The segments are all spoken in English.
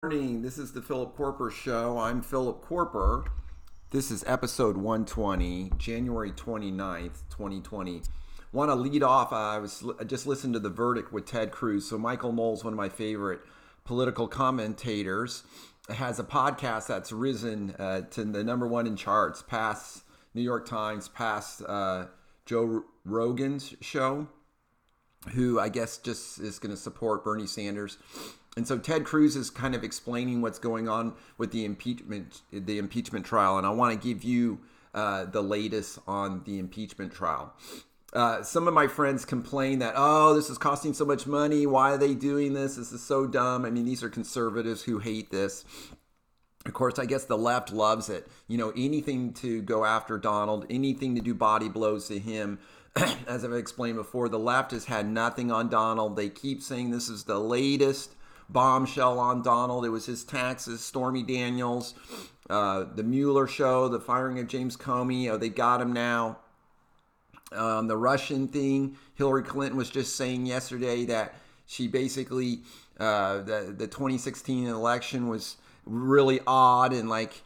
Morning. This is the Philip Koerper Show. I'm Philip Koerper. This is episode 120, January 29th, 2020. Want to lead off, I just listened to The Verdict with Ted Cruz. So Michael Knowles, one of my favorite political commentators, has a podcast that's risen to the number one in charts, past New York Times, past Joe Rogan's show, who I guess just is going to support Bernie Sanders. And so Ted Cruz is kind of explaining what's going on with the impeachment trial. And I want to give you the latest on the impeachment trial. Some of my friends complain that, this is costing so much money. Why are they doing this? This is so dumb. I mean, these are conservatives who hate this. Of course, I guess the left loves it. You know, anything to go after Donald, anything to do body blows to him. As I've explained before, the left has had nothing on Donald. They keep saying this is the latest bombshell on Donald. It was his taxes, Stormy Daniels, the Mueller show, the firing of James Comey. They got him now. The Russian thing, Hillary Clinton was just saying yesterday that she basically, the 2016 election was really odd and like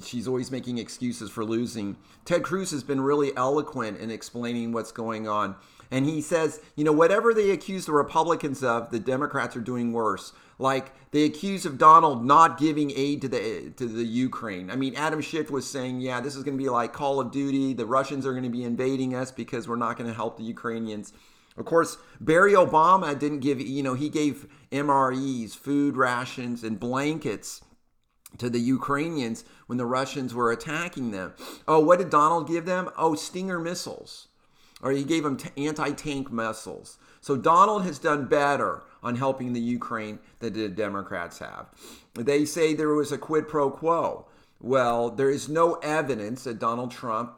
she's always making excuses for losing. Ted Cruz has been really eloquent in explaining what's going on. And he says, whatever they accuse the Republicans of, the Democrats are doing worse. Like they accuse of Donald not giving aid to the Ukraine. I mean, Adam Schiff was saying, this is going to be like Call of Duty. The Russians are going to be invading us because we're not going to help the Ukrainians. Of course, Barry Obama didn't give, he gave MREs, food rations, and blankets to the Ukrainians when the Russians were attacking them. Oh, what did Donald give them? Oh, Stinger missiles. Or he gave them anti-tank missiles. So Donald has done better on helping the Ukraine than the Democrats have. They say there was a quid pro quo. Well, there is no evidence that Donald Trump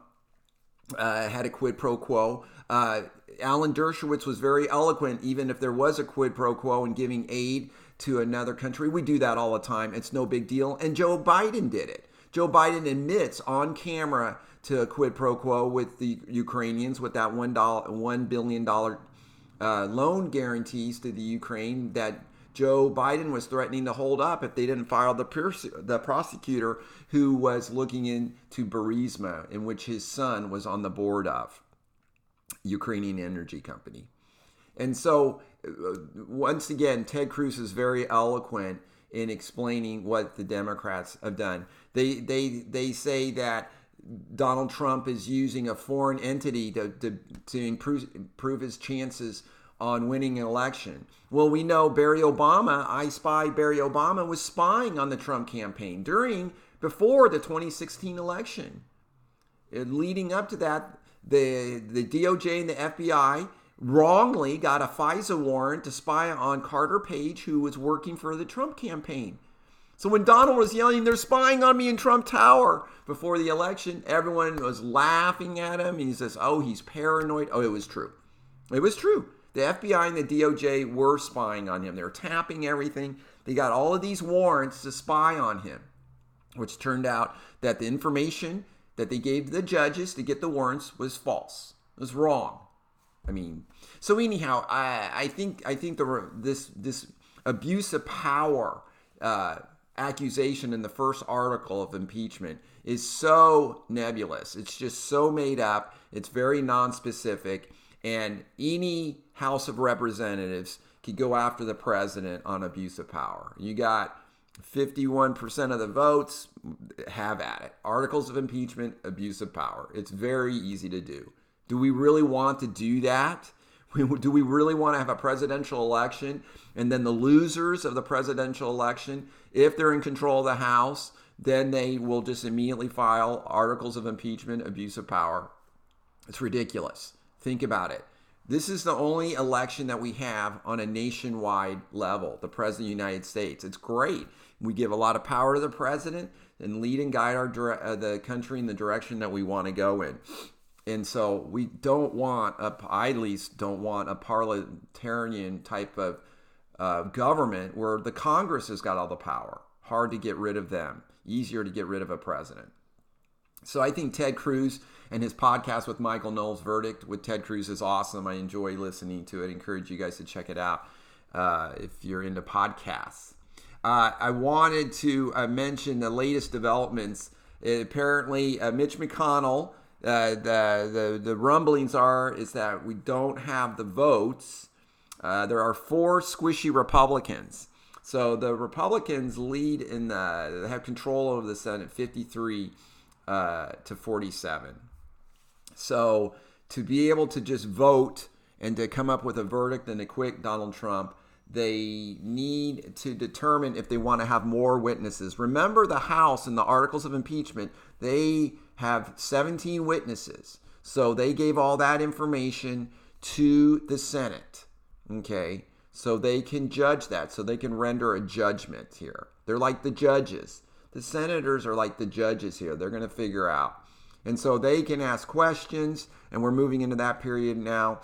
had a quid pro quo. Alan Dershowitz was very eloquent, even if there was a quid pro quo in giving aid to another country. We do that all the time. It's no big deal. And Joe Biden did it. Joe Biden admits on camera to a quid pro quo with the Ukrainians with that $1 billion loan guarantees to the Ukraine that Joe Biden was threatening to hold up if they didn't file the prosecutor who was looking into Burisma, in which his son was on the board of, Ukrainian energy company. And so, once again, Ted Cruz is very eloquent in explaining what the Democrats have done. They say that Donald Trump is using a foreign entity to improve his chances on winning an election. Well, we know Barry Obama, I Spy Barry Obama, was spying on the Trump campaign before the 2016 election. Leading up to that, the DOJ and the FBI wrongly got a FISA warrant to spy on Carter Page, who was working for the Trump campaign. So when Donald was yelling, "They're spying on me in Trump Tower," before the election, everyone was laughing at him. And he says, he's paranoid. Oh, it was true. It was true. The FBI and the DOJ were spying on him. They were tapping everything. They got all of these warrants to spy on him, which turned out that the information that they gave to the judges to get the warrants was false. It was wrong. I mean, so anyhow, I think this abuse of power accusation in the first article of impeachment is so nebulous. It's just so made up. It's very nonspecific, and any House of Representatives could go after the president on abuse of power. You got 51% of the votes, have at it. Articles of impeachment, abuse of power. It's very easy to do. Do we really want to do that? Do we really want to have a presidential election and then the losers of the presidential election, if they're in control of the House, then they will just immediately file articles of impeachment, abuse of power? It's ridiculous. Think about it. This is the only election that we have on a nationwide level, the President of the United States. It's great. We give a lot of power to the president and lead and guide the country in the direction that we want to go in. And so we don't want, I at least don't want a parliamentarian type of government where the Congress has got all the power. Hard to get rid of them. Easier to get rid of a president. So I think Ted Cruz and his podcast with Michael Knowles, Verdict with Ted Cruz, is awesome. I enjoy listening to it. I encourage you guys to check it out if you're into podcasts. I wanted to mention the latest developments. Apparently, Mitch McConnell, the rumblings is that we don't have the votes. There are 4 squishy Republicans. So the Republicans lead they have control over the Senate 53 to 47. So to be able to just vote and to come up with a verdict and acquit Donald Trump, they need to determine if they want to have more witnesses. Remember, the House in the articles of impeachment, they have 17 witnesses. So they gave all that information to the Senate. Okay, so they can judge that. So they can render a judgment here. They're like the judges. The senators are like the judges here. They're going to figure out. And so they can ask questions, and we're moving into that period now.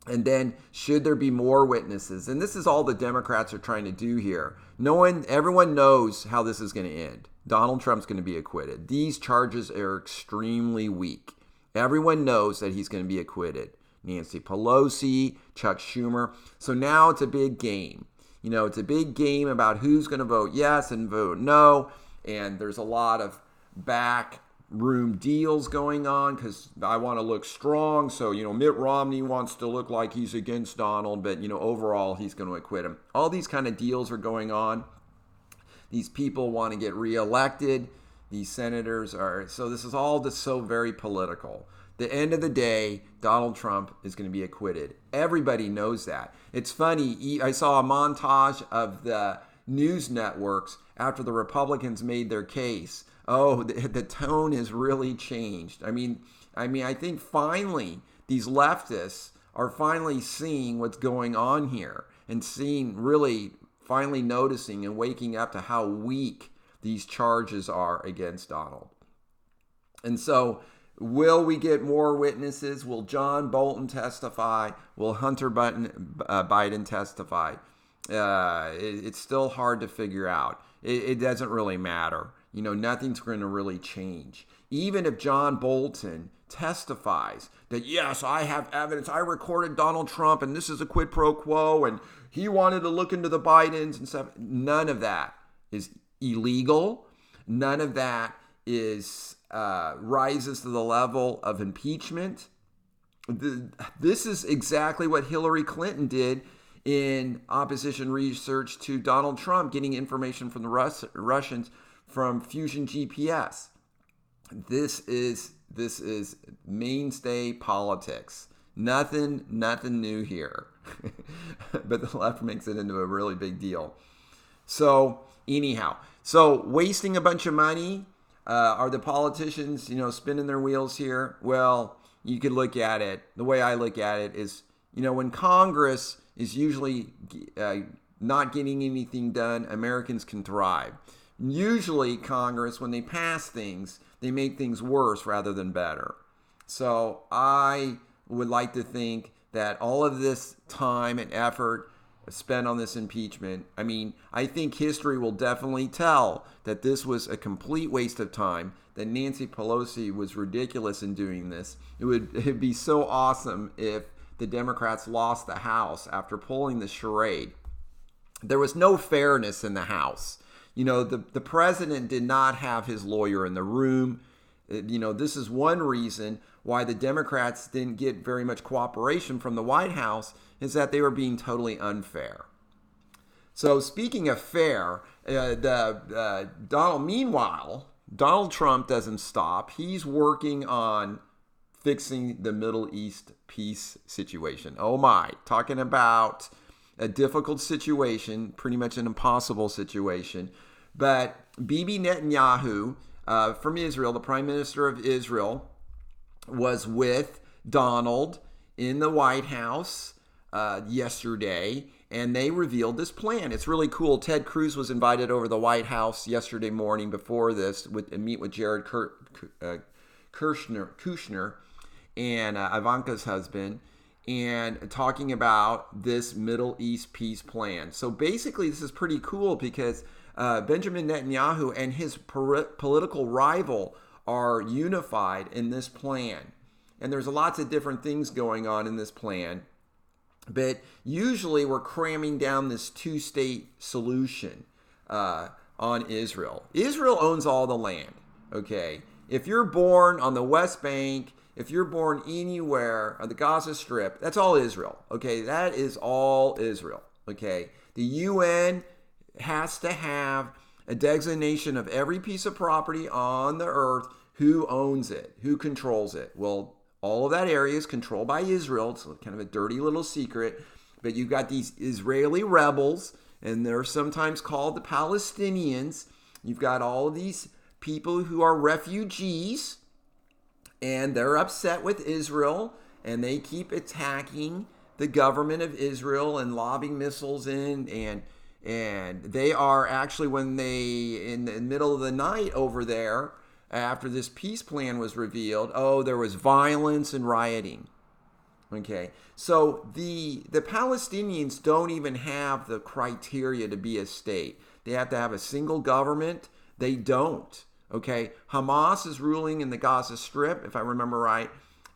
And then, should there be more witnesses? And this is all the Democrats are trying to do here. Everyone knows how this is going to end. Donald Trump's going to be acquitted. These charges are extremely weak. Everyone knows that he's going to be acquitted. Nancy Pelosi, Chuck Schumer. So now it's a big game. It's a big game about who's going to vote yes and vote no. And there's a lot of backroom deals going on because I want to look strong. So, Mitt Romney wants to look like he's against Donald, but, overall he's going to acquit him. All these kind of deals are going on. These people want to get reelected. These senators are. So this is all just so very political. The end of the day, Donald Trump is going to be acquitted. Everybody knows that. It's funny. I saw a montage of the news networks after the Republicans made their case. Oh, the tone has really changed. I think finally these leftists are finally seeing what's going on here and finally noticing and waking up to how weak these charges are against Donald. And so, will we get more witnesses? Will John Bolton testify? Will Hunter Biden testify? It's still hard to figure out. It doesn't really matter. Nothing's going to really change. Even if John Bolton testifies that, yes, I have evidence, I recorded Donald Trump and this is a quid pro quo and he wanted to look into the Bidens and stuff. None of that is illegal. None of that is rises to the level of impeachment. This is exactly what Hillary Clinton did in opposition research to Donald Trump, getting information from the Russians from Fusion GPS. This is mainstay politics. Nothing new here. But the left makes it into a really big deal. So anyhow, wasting a bunch of money. Are the politicians, spinning their wheels here? Well, you could look at it. The way I look at it is, when Congress is usually not getting anything done, Americans can thrive. Usually Congress, when they pass things, they make things worse rather than better. So I would like to think that all of this time and effort spent on this impeachment, I think history will definitely tell that this was a complete waste of time, that Nancy Pelosi was ridiculous in doing this. It'd be so awesome if the Democrats lost the House after pulling the charade. There was no fairness in the House. The president did not have his lawyer in the room. This is one reason why the Democrats didn't get very much cooperation from the White House, is that they were being totally unfair. So speaking of fair, meanwhile, Donald Trump doesn't stop. He's working on fixing the Middle East peace situation. Oh my, talking about a difficult situation, pretty much an impossible situation. But Bibi Netanyahu from Israel, the Prime Minister of Israel, was with Donald in the White House yesterday, and they revealed this plan. It's really cool. Ted Cruz was invited over to the White House yesterday morning before this to meet with Jared Kushner and Ivanka's husband, and talking about this Middle East peace plan. So basically, this is pretty cool because Benjamin Netanyahu and his political rival are unified in this plan. And there's lots of different things going on in this plan. But usually we're cramming down this two-state solution. on Israel. Israel owns all the land, okay? If you're born on the West Bank, if you're born anywhere on the Gaza Strip, that's all Israel, okay? That is all Israel, okay? The UN has to have a designation of every piece of property on the earth, who owns it, who controls it. Well, all of that area is controlled by Israel. It's kind of a dirty little secret, but you've got these Israeli rebels, and they're sometimes called the Palestinians. You've got all of these people who are refugees, and they're upset with Israel, and they keep attacking the government of Israel and lobbing missiles in, and they are actually, when they, in the middle of the night over there, after this peace plan was revealed, there was violence and rioting. Okay, so the Palestinians don't even have the criteria to be a state. They have to have a single government. They don't. Okay, Hamas is ruling in the Gaza Strip, if I remember right,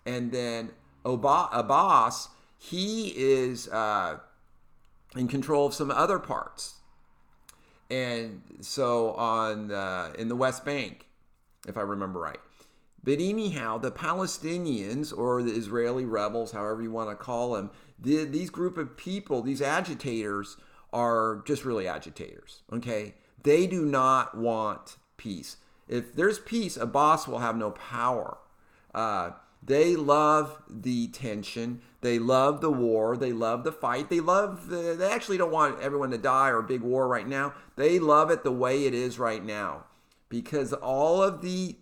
and then Abbas, he is in control of some other parts, and so in the West Bank, if I remember right. But anyhow, the Palestinians, or the Israeli rebels, however you want to call them, these group of people, these agitators, are just really agitators, okay? They do not want peace. If there's peace, Abbas will have no power. They love the tension. They love the war. They love the fight. They actually don't want everyone to die or a big war right now. They love it the way it is right now, because all of the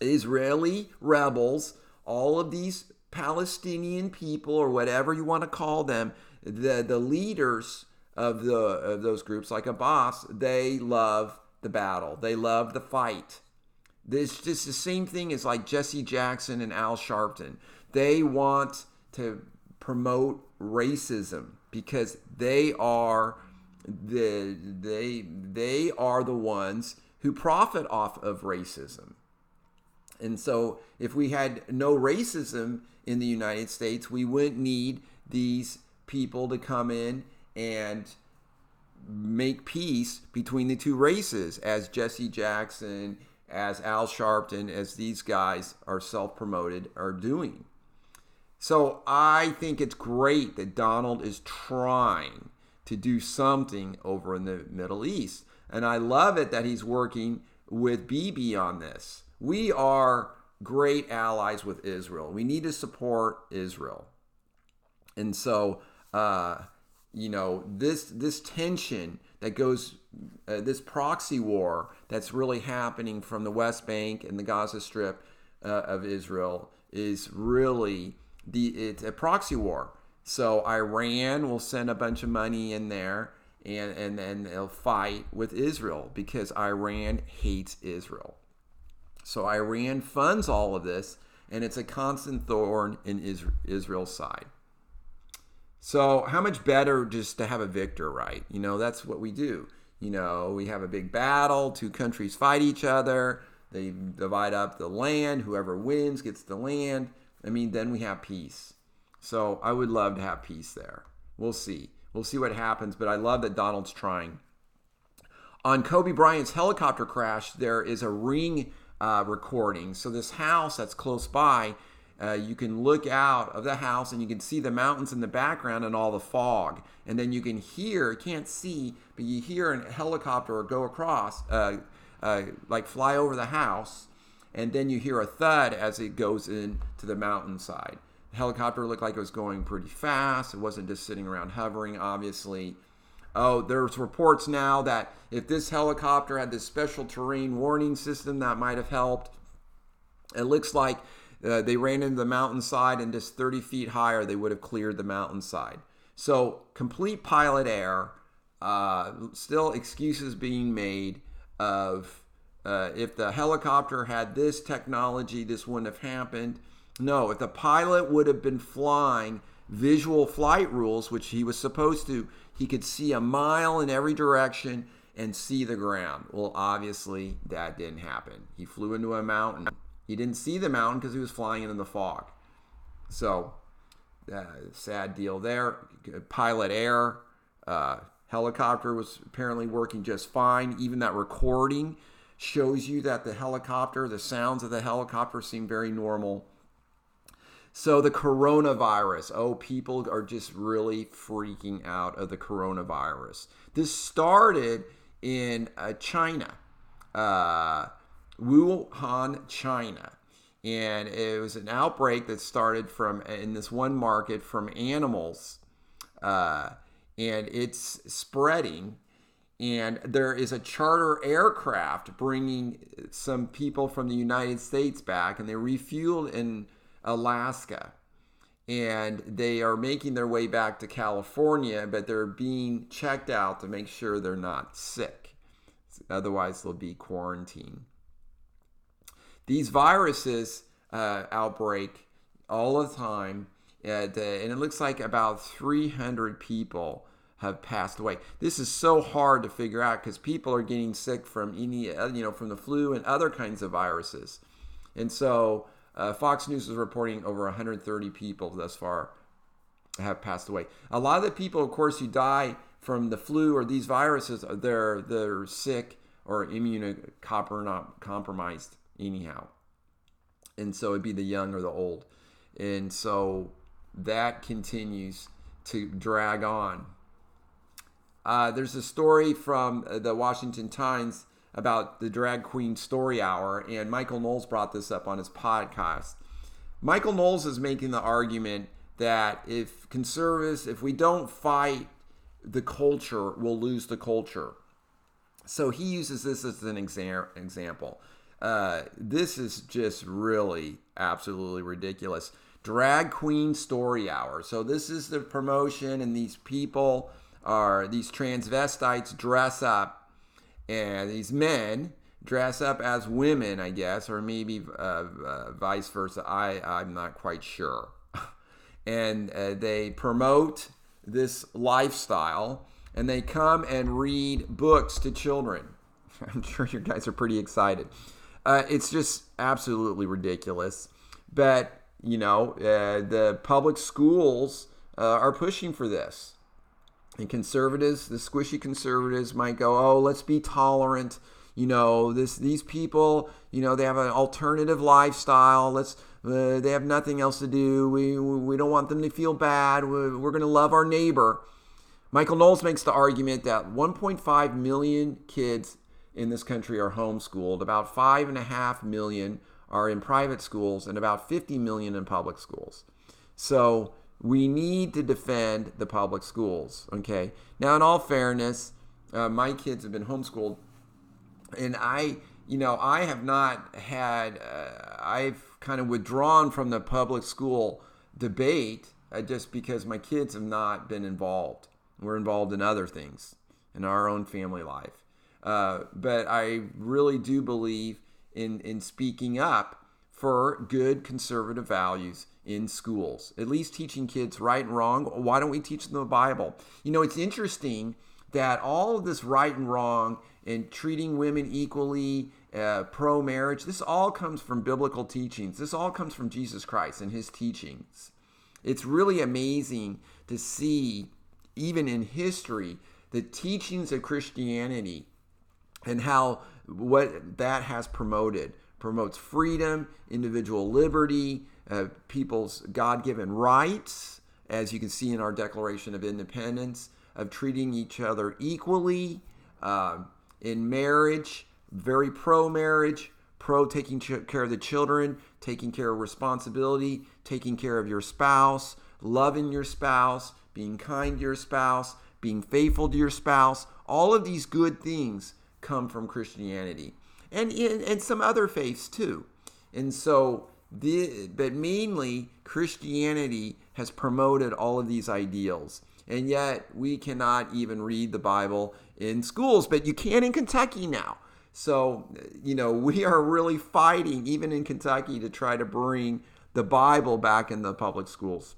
Israeli rebels, all of these Palestinian people, or whatever you want to call them, the leaders of those groups, like Abbas, they love the battle. They love the fight. It's just the same thing as like Jesse Jackson and Al Sharpton. They want to promote racism because they are the ones who profit off of racism. And so if we had no racism in the United States, we wouldn't need these people to come in and make peace between the two races, as Jesse Jackson, as Al Sharpton, as these guys are self-promoted, are doing. So I think it's great that Donald is trying to do something over in the Middle East. And I love it that he's working with Bibi on this. We are great allies with Israel. We need to support Israel. And so, this tension that goes, this proxy war that's really happening from the West Bank and the Gaza Strip of Israel is really, it's a proxy war. So Iran will send a bunch of money in there, and then they'll fight with Israel because Iran hates Israel. So Iran funds all of this, and it's a constant thorn in Israel's side. So how much better just to have a victor, right? That's what we do. We have a big battle, two countries fight each other, they divide up the land, whoever wins gets the land. Then we have peace. So I would love to have peace there. We'll see. We'll see what happens, but I love that Donald's trying. On Kobe Bryant's helicopter crash, there is a ring recording. So this house that's close by, you can look out of the house and you can see the mountains in the background and all the fog. And then you can hear, can't see, but you hear a helicopter go across, like fly over the house. And then you hear a thud as it goes into the mountainside. The helicopter looked like it was going pretty fast. It wasn't just sitting around hovering, obviously. There's reports now that if this helicopter had this special terrain warning system, that might have helped. It looks like they ran into the mountainside, and just 30 feet higher, they would have cleared the mountainside. So complete pilot error. Still excuses being made of if the helicopter had this technology, this wouldn't have happened. No, if the pilot would have been flying visual flight rules, which he was supposed to, he could see a mile in every direction and see the ground. Well, obviously, that didn't happen. He flew into a mountain. He didn't see the mountain because he was flying in the fog. So, sad deal there. Pilot error. Helicopter was apparently working just fine. Even that recording shows you that the sounds of the helicopter seem very normal. So the coronavirus, people are just really freaking out of the coronavirus. This started in China, Wuhan, China. And it was an outbreak that started in this one market from animals. And it's spreading. And there is a charter aircraft bringing some people from the United States back, and they refueled in Alaska, and they are making their way back to California, but they're being checked out to make sure they're not sick. Otherwise, they'll be quarantined. These viruses outbreak all the time, and it looks like about 300 people have passed away. This is so hard to figure out because people are getting sick from from the flu and other kinds of viruses, and so. Fox News is reporting over 130 people thus far have passed away. A lot of the people, of course, who die from the flu or these viruses, they're sick or immunocompromised anyhow. And so it'd be the young or the old. And so that continues to drag on. There's a story from the Washington Times about the drag queen story hour, and Michael Knowles brought this up on his podcast. Michael Knowles is making the argument that if we don't fight the culture, we'll lose the culture. So he uses this as an example. This is just really absolutely ridiculous. Drag queen story hour. So this is the promotion, and these transvestites dress up. And these men dress up as women, I guess, or maybe vice versa. I'm not quite sure. And they promote this lifestyle, and they come and read books to children. I'm sure you guys are pretty excited. It's just absolutely ridiculous. But, the public schools are pushing for this. And conservatives, the squishy conservatives might go, oh, let's be tolerant. These people, they have an alternative lifestyle. They have nothing else to do. We don't want them to feel bad. We're going to love our neighbor. Michael Knowles makes the argument that 1.5 million kids in this country are homeschooled. About 5.5 million are in private schools, and about 50 million in public schools. So we need to defend the public schools, okay? Now, in all fairness, my kids have been homeschooled, and I have not had, I've kind of withdrawn from the public school debate just because my kids have not been involved. We're involved in other things in our own family life. But I really do believe in speaking up for good conservative values in schools, at least teaching kids right and wrong. Why don't we teach them the Bible? It's interesting that all of this right and wrong and treating women equally, pro-marriage, this all comes from biblical teachings. This all comes from Jesus Christ and his teachings. It's really amazing to see, even in history, the teachings of Christianity and how what that has promotes freedom, individual liberty, people's God-given rights, as you can see in our Declaration of Independence, of treating each other equally, in marriage, very pro-marriage, pro-taking care of the children, taking care of responsibility, taking care of your spouse, loving your spouse, being kind to your spouse, being faithful to your spouse. All of these good things come from Christianity. And some other faiths too. And so, but mainly Christianity has promoted all of these ideals. And yet we cannot even read the Bible in schools, but you can in Kentucky now. So, we are really fighting, even in Kentucky, to try to bring the Bible back in the public schools.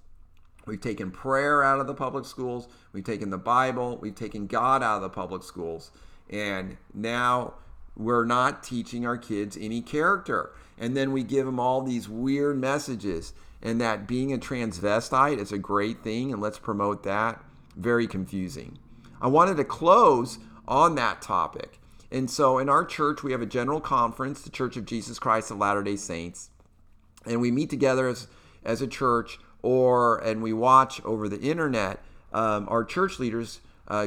We've taken prayer out of the public schools. We've taken the Bible. We've taken God out of the public schools. And now we're not teaching our kids any character. And then we give them all these weird messages. And that being a transvestite is a great thing, and let's promote that. Very confusing. I wanted to close on that topic. And so in our church, we have a general conference, the Church of Jesus Christ of Latter-day Saints. And we meet together as a church, and we watch over the internet. Our church leaders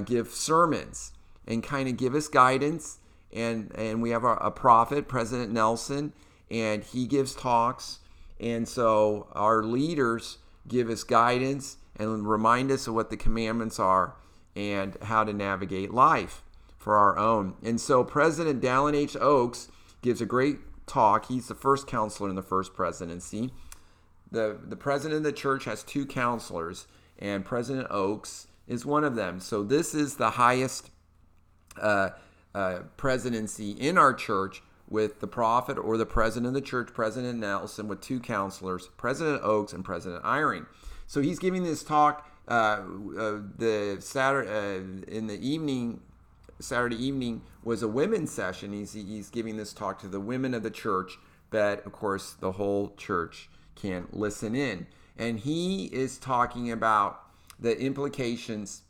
give sermons and kind of give us guidance. And we have a prophet, President Nelson, and he gives talks. And so our leaders give us guidance and remind us of what the commandments are and how to navigate life for our own. And so President Dallin H. Oaks gives a great talk. He's the first counselor in the first presidency. The president of the church has two counselors, and President Oaks is one of them. So this is the highest presidency in our church, with the prophet or the president of the church, President Nelson, with two counselors, President Oaks and President Eyring. So he's giving this talk the Saturday evening was a women's session. He's giving this talk to the women of the church, but of course the whole church can listen in. And he is talking about the implications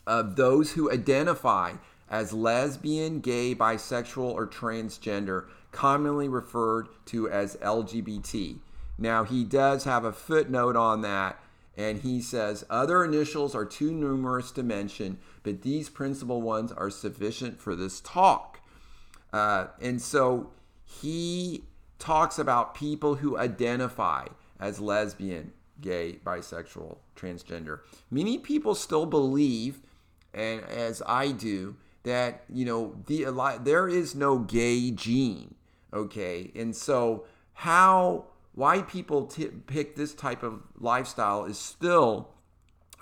of those who identify as lesbian, gay, bisexual, or transgender, commonly referred to as LGBT. Now, he does have a footnote on that, and he says, other initials are too numerous to mention, but these principal ones are sufficient for this talk. And so he talks about people who identify as lesbian, gay, bisexual, transgender. Many people still believe, and as I do, that there is no gay gene, okay? And so why people pick this type of lifestyle is still,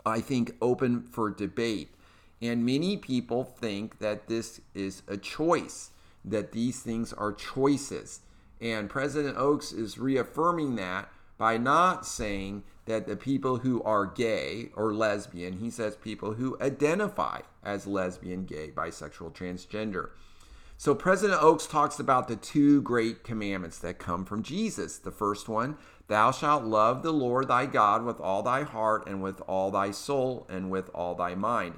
I think, open for debate. And many people think that this is a choice, that these things are choices. And President Oaks is reaffirming that by not saying that the people who are gay or lesbian, he says people who identify as lesbian, gay, bisexual, transgender. So President Oaks talks about the two great commandments that come from Jesus. The first one, thou shalt love the Lord thy God with all thy heart and with all thy soul and with all thy mind.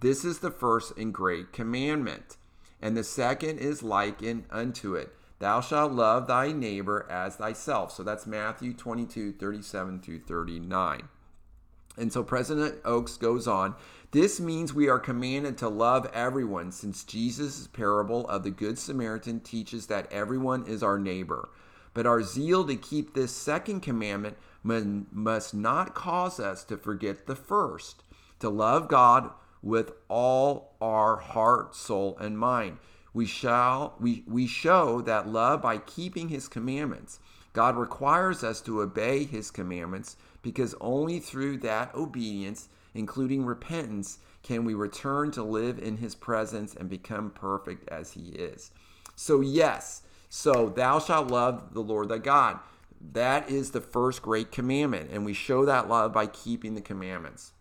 This is the first and great commandment. And the second is likened unto it. Thou shalt love thy neighbor as thyself. So that's Matthew 22, 37 through 39. And so President Oaks goes on, this means we are commanded to love everyone, since Jesus' parable of the Good Samaritan teaches that everyone is our neighbor. But our zeal to keep this second commandment must not cause us to forget the first, to love God with all our heart, soul, and mind. We show that love by keeping his commandments. God requires us to obey his commandments because only through that obedience, including repentance, can we return to live in his presence and become perfect as he is. So yes, thou shalt love the Lord thy God. That is the first great commandment, and we show that love by keeping the commandments.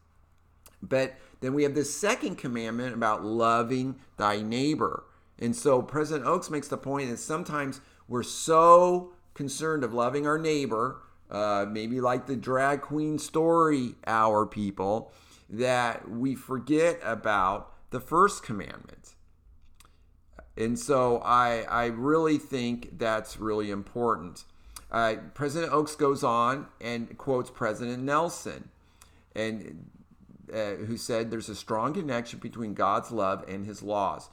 But then we have this second commandment about loving thy neighbor. And so President Oaks makes the point that sometimes we're so concerned of loving our neighbor, maybe like the drag queen story hour people, that we forget about the first commandment. And so I really think that's really important. President Oaks goes on and quotes President Nelson, and who said there's a strong connection between God's love and his laws.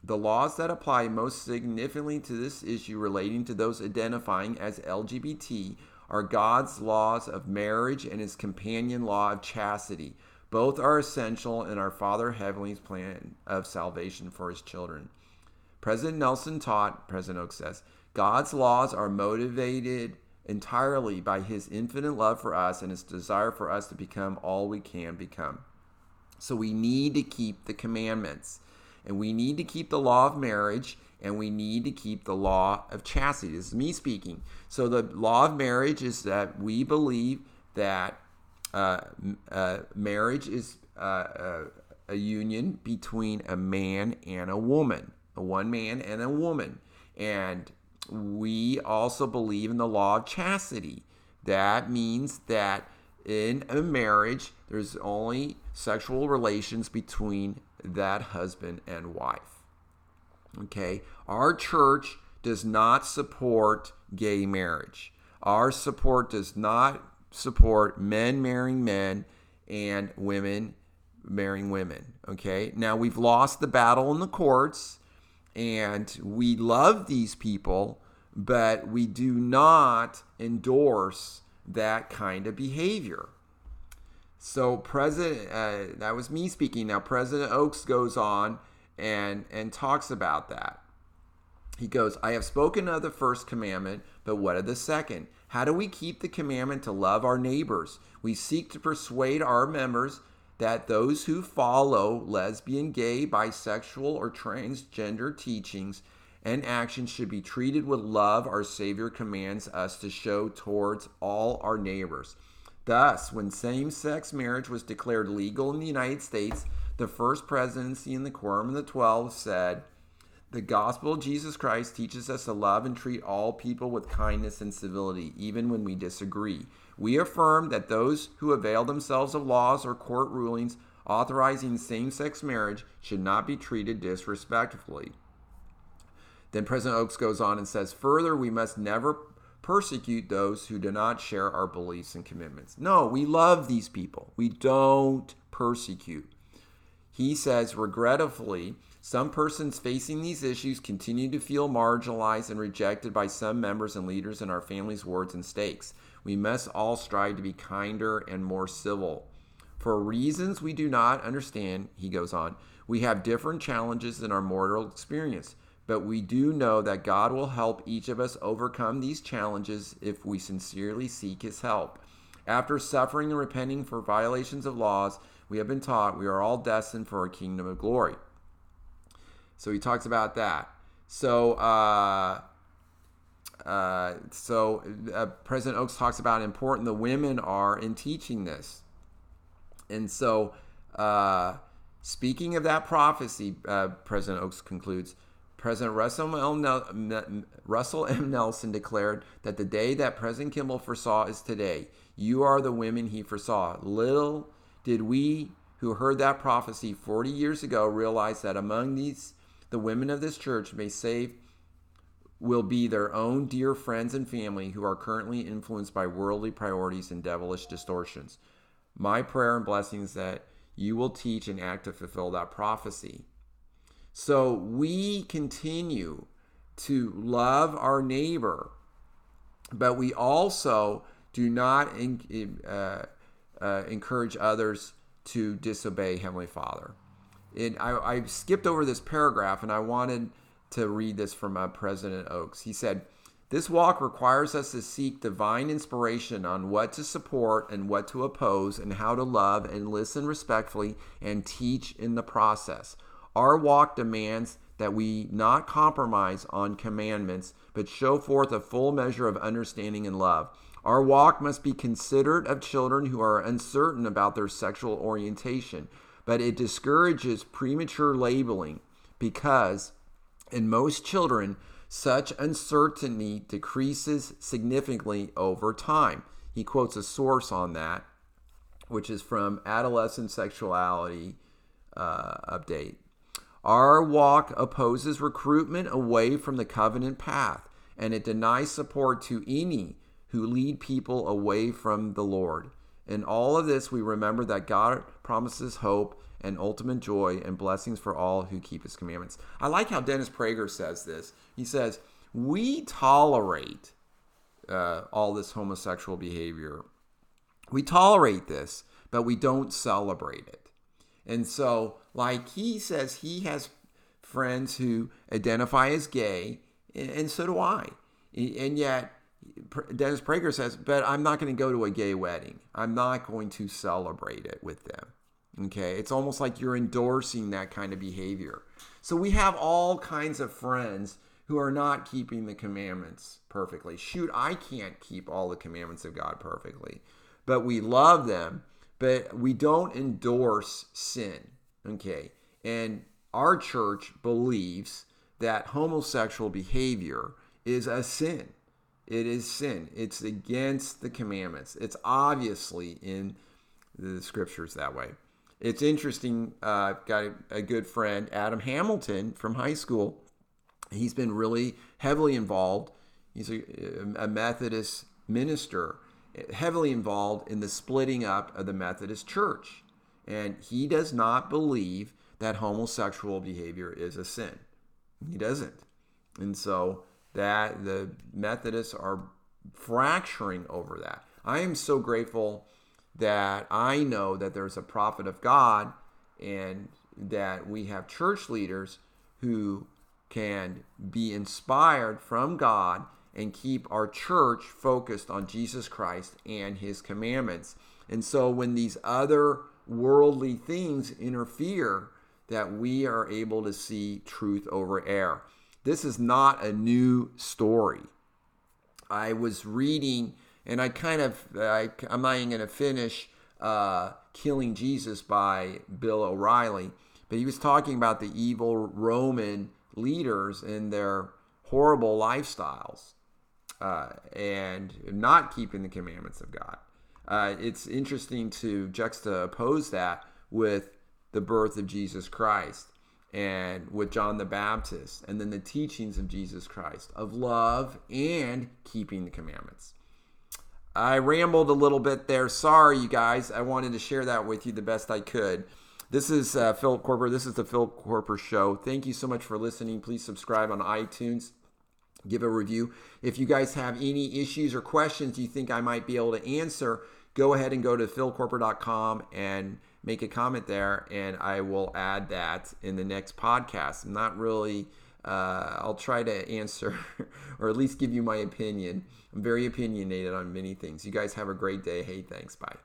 The laws that apply most significantly to this issue relating to those identifying as LGBT are God's laws of marriage and his companion law of chastity. Both are essential in our Father Heavenly's plan of salvation for his children. President Nelson taught, President Oaks says, God's laws are motivated entirely by his infinite love for us and his desire for us to become all we can become. So we need to keep the commandments. And we need to keep the law of marriage, and we need to keep the law of chastity. This is me speaking. So the law of marriage is that we believe that marriage is a union between a man and a woman, one man and a woman. And we also believe in the law of chastity. That means that in a marriage, there's only sexual relations between that husband and wife. Okay? Our church does not support gay marriage. Our support does not support men marrying men and women marrying women. Okay? Now, we've lost the battle in the courts, and we love these people, but we do not endorse that kind of behavior. So that was me speaking. Now, President Oaks goes on and talks about that. He goes, I have spoken of the first commandment, but what of the second? How do we keep the commandment to love our neighbors? We seek to persuade our members that those who follow lesbian, gay, bisexual, or transgender teachings and actions should be treated with love our Savior commands us to show towards all our neighbors. Thus, when same-sex marriage was declared legal in the United States, the first presidency in the Quorum of the 12 said, the gospel of Jesus Christ teaches us to love and treat all people with kindness and civility, even when we disagree. We affirm that those who avail themselves of laws or court rulings authorizing same-sex marriage should not be treated disrespectfully. Then President Oaks goes on and says, further, we must never persecute those who do not share our beliefs and commitments. No, we love these people. We don't persecute. He says, regretfully, some persons facing these issues continue to feel marginalized and rejected by some members and leaders in our family's wards and stakes. We must all strive to be kinder and more civil. For reasons we do not understand, he goes on, we have different challenges in our mortal experience, but we do know that God will help each of us overcome these challenges if we sincerely seek his help. After suffering and repenting for violations of laws, we have been taught we are all destined for a kingdom of glory. So he talks about that. So President Oaks talks about how important the women are in teaching this. And so speaking of that prophecy, President Oaks concludes, President Russell M. Nelson declared that the day that President Kimball foresaw is today. You are the women he foresaw. Little did we who heard that prophecy 40 years ago realize that among these, the women of this church will be their own dear friends and family who are currently influenced by worldly priorities and devilish distortions. My prayer and blessing is that you will teach and act to fulfill that prophecy. So we continue to love our neighbor, but we also do not encourage others to disobey Heavenly Father. I skipped over this paragraph, and I wanted to read this from President Oaks. He said, this walk requires us to seek divine inspiration on what to support and what to oppose and how to love and listen respectfully and teach in the process. Our walk demands that we not compromise on commandments, but show forth a full measure of understanding and love. Our walk must be considerate of children who are uncertain about their sexual orientation, but it discourages premature labeling because in most children, such uncertainty decreases significantly over time. He quotes a source on that, which is from Adolescent Sexuality Update. Our walk opposes recruitment away from the covenant path, and it denies support to any who lead people away from the Lord. In all of this, we remember that God promises hope and ultimate joy and blessings for all who keep his commandments. I like how Dennis Prager says this. He says, we tolerate all this homosexual behavior. We tolerate this, but we don't celebrate it. And so, like he says, he has friends who identify as gay, and so do I. And yet, Dennis Prager says, but I'm not going to go to a gay wedding. I'm not going to celebrate it with them. Okay? It's almost like you're endorsing that kind of behavior. So we have all kinds of friends who are not keeping the commandments perfectly. Shoot, I can't keep all the commandments of God perfectly. But we love them, but we don't endorse sin. Okay? And our church believes that homosexual behavior is a sin. It is sin. It's against the commandments. It's obviously in the scriptures that way. It's interesting. I've got a good friend, Adam Hamilton from high school. He's been really heavily involved. He's a Methodist minister, heavily involved in the splitting up of the Methodist Church. And he does not believe that homosexual behavior is a sin. He doesn't. And so that the Methodists are fracturing over that. I am so grateful that I know that there's a prophet of God and that we have church leaders who can be inspired from God and keep our church focused on Jesus Christ and his commandments. And so when these other worldly things interfere, that we are able to see truth over error. This is not a new story. I was reading, and I'm not even going to finish Killing Jesus by Bill O'Reilly, but he was talking about the evil Roman leaders and their horrible lifestyles and not keeping the commandments of God. It's interesting to juxtapose that with the birth of Jesus Christ and with John the Baptist, and then the teachings of Jesus Christ of love and keeping the commandments. I rambled a little bit there. Sorry, you guys. I wanted to share that with you the best I could. This is Philip Koerper. This is the Philip Koerper Show. Thank you so much for listening. Please subscribe on iTunes. Give a review. If you guys have any issues or questions you think I might be able to answer, go ahead and go to philkoerper.com and make a comment there, and I will add that in the next podcast. I'm not really, I'll try to answer or at least give you my opinion. I'm very opinionated on many things. You guys have a great day. Hey, thanks. Bye.